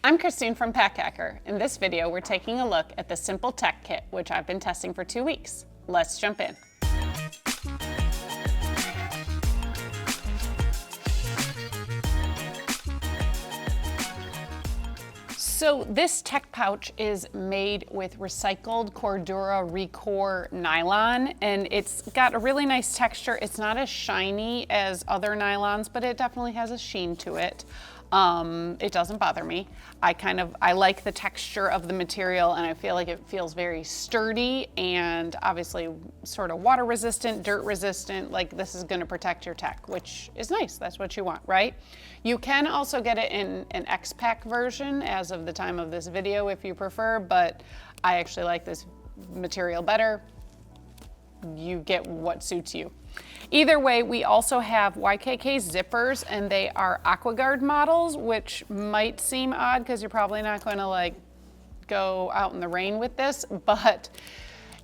I'm Christine from Pack Hacker. In this video, we're taking a look at the Sympl Tech Kit, which I've been testing for 2 weeks. Let's jump in. So this tech pouch is made with recycled Cordura Recore nylon, and it's got a really nice texture. It's not as shiny as other nylons, but it definitely has a sheen to it. It doesn't bother me. I like the texture of the material, and I feel like it feels very sturdy and obviously sort of water resistant, dirt resistant. Like, this is going to protect your tech, which is nice. That's what you want, right? You can also get it in an X-Pack version as of the time of this video if you prefer, but I actually like this material better. You get what suits you. Either way, we also have YKK zippers, and they are AquaGuard models, which might seem odd because you're probably not going to like go out in the rain with this, but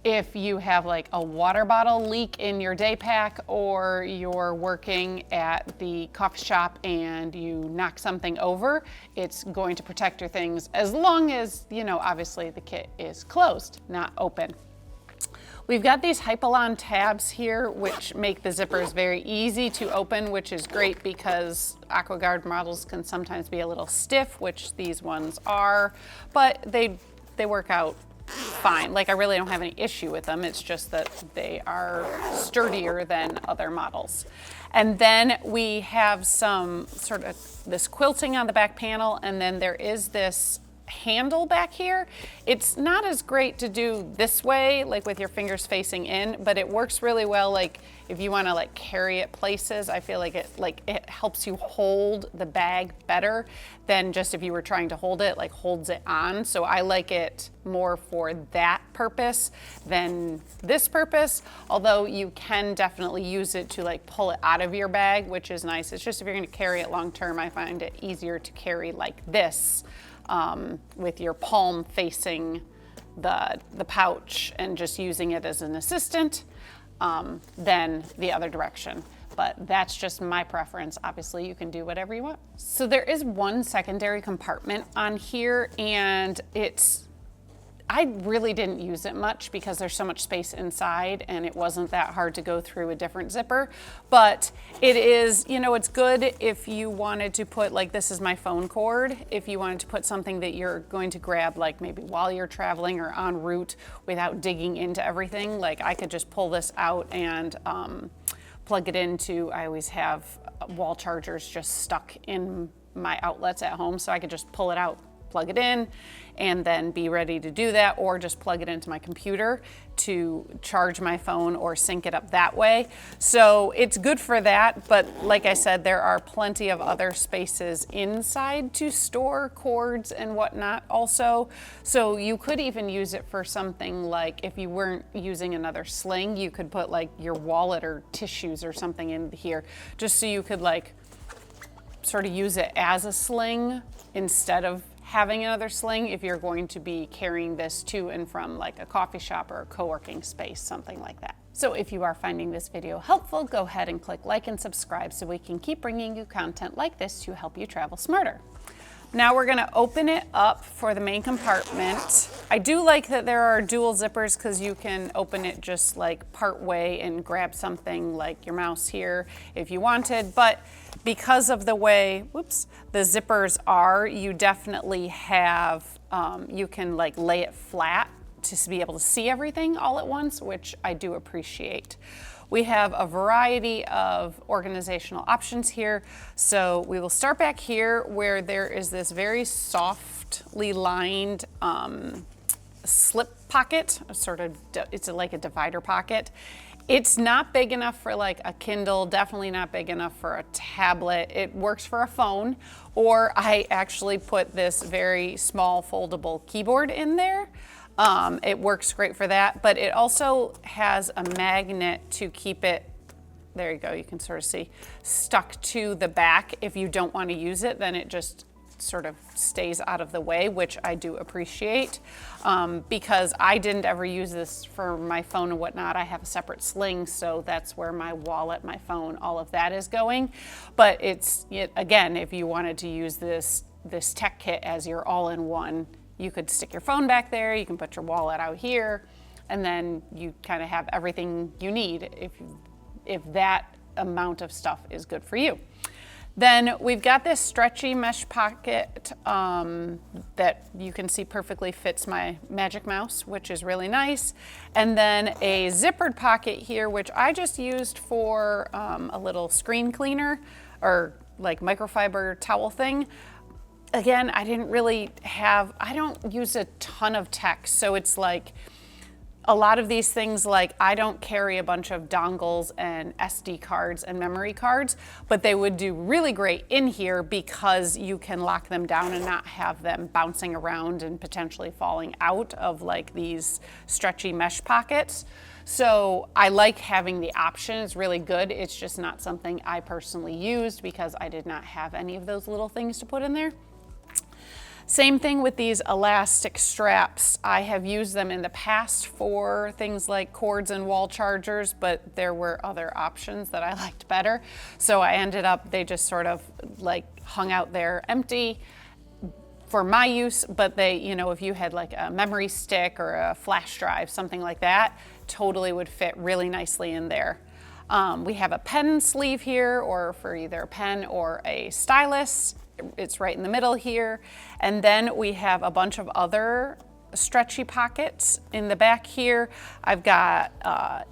if you have like a water bottle leak in your day pack, or you're working at the coffee shop and you knock something over, it's going to protect your things as long as, you know, obviously the kit is closed, not open. We've got these Hypalon tabs here, which make the zippers very easy to open, which is great because AquaGuard models can sometimes be a little stiff, which these ones are, but they work out fine. Like, I really don't have any issue with them. It's just that they are sturdier than other models. And then we have some sort of this quilting on the back panel, and then there is this handle back here. It's not as great to do this way, like with your fingers facing in, but it works really well. Like, if you want to like carry it places, I feel like it helps you hold the bag better than just if you were trying to hold it, like holds it on. So I like it more for that purpose than this purpose, although you can definitely use it to like pull it out of your bag, which is nice. It's just if you're going to carry it long term, I find it easier to carry like this, with your palm facing the pouch and just using it as an assistant, than the other direction. But that's just my preference. Obviously, you can do whatever you want. So there is one secondary compartment on here, and I really didn't use it much because there's so much space inside and it wasn't that hard to go through a different zipper. But it is, you know, it's good if you wanted to put, like, this is my phone cord, if you wanted to put something that you're going to grab, like maybe while you're traveling or en route without digging into everything. Like, I could just pull this out and plug it into, I always have wall chargers just stuck in my outlets at home, so I could just pull it out, plug it in, and then be ready to do that, or just plug it into my computer to charge my phone or sync it up that way. So it's good for that, but like I said, there are plenty of other spaces inside to store cords and whatnot also. So you could even use it for something like, if you weren't using another sling, you could put like your wallet or tissues or something in here, just so you could like sort of use it as a sling instead of having another sling if you're going to be carrying this to and from like a coffee shop or a co-working space, something like that. So if you are finding this video helpful, go ahead and click like and subscribe so we can keep bringing you content like this to help you travel smarter. Now we're gonna open it up for the main compartment. I do like that there are dual zippers because you can open it just like part way and grab something like your mouse here if you wanted, but because of the way, the zippers are, you definitely have, you can like lay it flat to be able to see everything all at once, which I do appreciate. We have a variety of organizational options here. So we will start back here where there is this very softly lined slip pocket, it's like a divider pocket. It's not big enough for like a Kindle, definitely not big enough for a tablet. It works for a phone, or I actually put this very small foldable keyboard in there. It works great for that, but it also has a magnet to keep it, there you go, you can sort of see, stuck to the back. If you don't want to use it, then it just sort of stays out of the way, which I do appreciate, because I didn't ever use this for my phone and whatnot. I have a separate sling, so that's where my wallet, my phone, all of that is going. But it's, again, if you wanted to use this this tech kit as your all-in-one. You could stick your phone back there, you can put your wallet out here, and then you kind of have everything you need if that amount of stuff is good for you. Then we've got this stretchy mesh pocket that you can see perfectly fits my Magic Mouse, which is really nice. And then a zippered pocket here, which I just used for a little screen cleaner or like microfiber towel thing. Again, I don't use a ton of tech, so it's like a lot of these things, like I don't carry a bunch of dongles and SD cards and memory cards, but they would do really great in here because you can lock them down and not have them bouncing around and potentially falling out of like these stretchy mesh pockets. So I like having the option. It's really good. It's just not something I personally used because I did not have any of those little things to put in there. Same thing with these elastic straps. I have used them in the past for things like cords and wall chargers, but there were other options that I liked better. So I ended up, they just sort of like hung out there empty for my use, but they, you know, if you had like a memory stick or a flash drive, something like that, totally would fit really nicely in there. We have a pen sleeve here, or for either a pen or a stylus. It's right in the middle here. And then we have a bunch of other stretchy pockets in the back here. I've got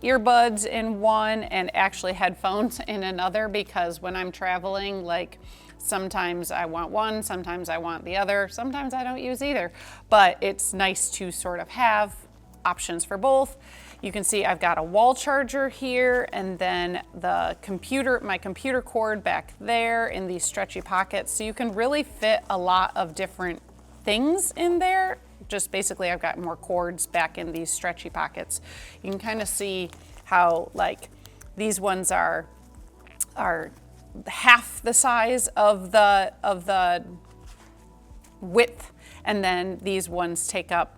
earbuds in one and actually headphones in another, because when I'm traveling, like sometimes I want one, sometimes I want the other, sometimes I don't use either. But it's nice to sort of have options for both. You can see I've got a wall charger here, and then my computer cord back there in these stretchy pockets. So you can really fit a lot of different things in there. Just basically I've got more cords back in these stretchy pockets. You can kind of see how like these ones are half the size of the width, and then these ones take up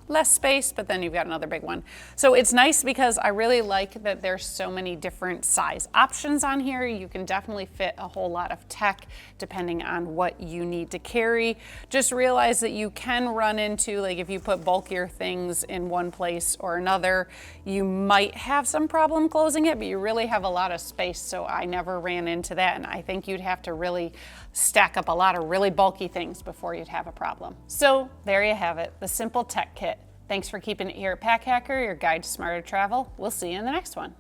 less space, but then you've got another big one. So it's nice because I really like that there's so many different size options on here. You can definitely fit a whole lot of tech depending on what you need to carry. Just realize that you can run into, like if you put bulkier things in one place or another, you might have some problem closing it, but you really have a lot of space. So I never ran into that, and I think you'd have to really stack up a lot of really bulky things before you'd have a problem. So there you have it, the Sympl Tech Kit. Thanks for keeping it here at Pack Hacker, your guide to smarter travel. We'll see you in the next one.